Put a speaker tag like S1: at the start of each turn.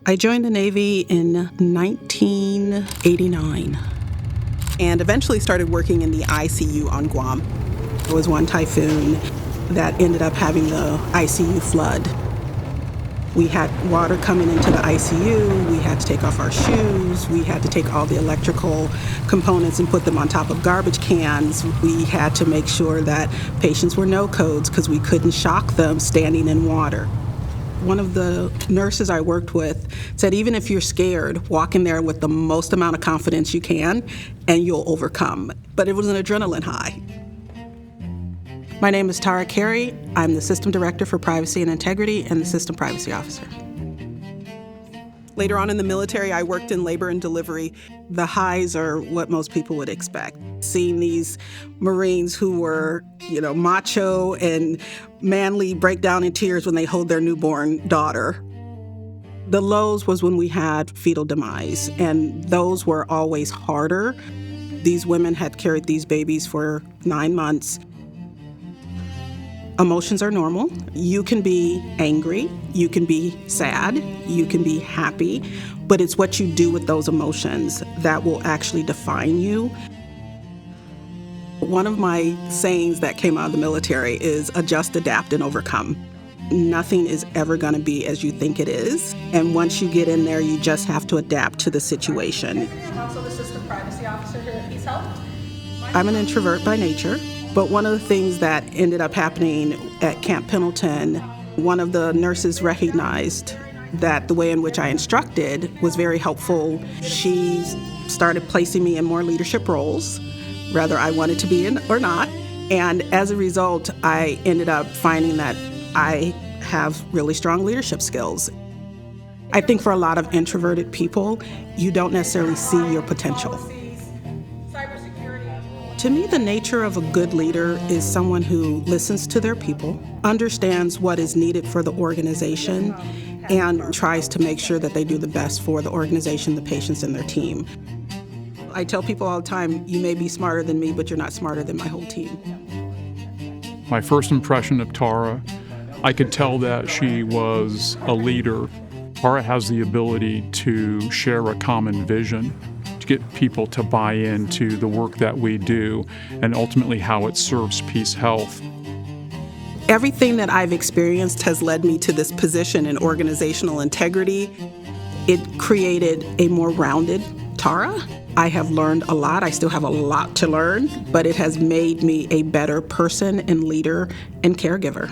S1: I joined the Navy in 1989 and eventually started working in the ICU on Guam. There was one typhoon that ended up having the ICU flood. We had water coming into the ICU, we had to take off our shoes, we had to take all the electrical components and put them on top of garbage cans. We had to make sure that patients were no codes because we couldn't shock them standing in water. One of the nurses I worked with said, even if you're scared, walk in there with the most amount of confidence you can and you'll overcome. But it was an adrenaline high. My name is Tarra Carey. I'm the System Director for Privacy and Integrity and the System Privacy Officer. Later on in the military, I worked in labor and delivery. The highs are what most people would expect. Seeing these Marines who were, macho and manly break down in tears when they hold their newborn daughter. The lows was when we had fetal demise, and those were always harder. These women had carried these babies for 9 months. Emotions are normal. You can be angry, you can be sad, you can be happy, but it's what you do with those emotions that will actually define you. One of my sayings that came out of the military is adjust, adapt, and overcome. Nothing is ever going to be as you think it is, and once you get in there, you just have to adapt to the situation.
S2: I'm also the System Privacy Officer here at PeaceHealth.
S1: I'm an introvert by nature. But one of the things that ended up happening at Camp Pendleton, one of the nurses recognized that the way in which I instructed was very helpful. She started placing me in more leadership roles, whether I wanted to be in or not. And as a result, I ended up finding that I have really strong leadership skills. I think for a lot of introverted people, you don't necessarily see your potential. To me, the nature of a good leader is someone who listens to their people, understands what is needed for the organization, and tries to make sure that they do the best for the organization, the patients, and their team. I tell people all the time, you may be smarter than me, but you're not smarter than my whole team.
S3: My first impression of Tarra, I could tell that she was a leader. Tarra has the ability to share a common vision, to get people to buy into the work that we do and ultimately how it serves PeaceHealth.
S1: Everything that I've experienced has led me to this position in organizational integrity. It created a more rounded Tarra. I have learned a lot. I still have a lot to learn, but it has made me a better person and leader and caregiver.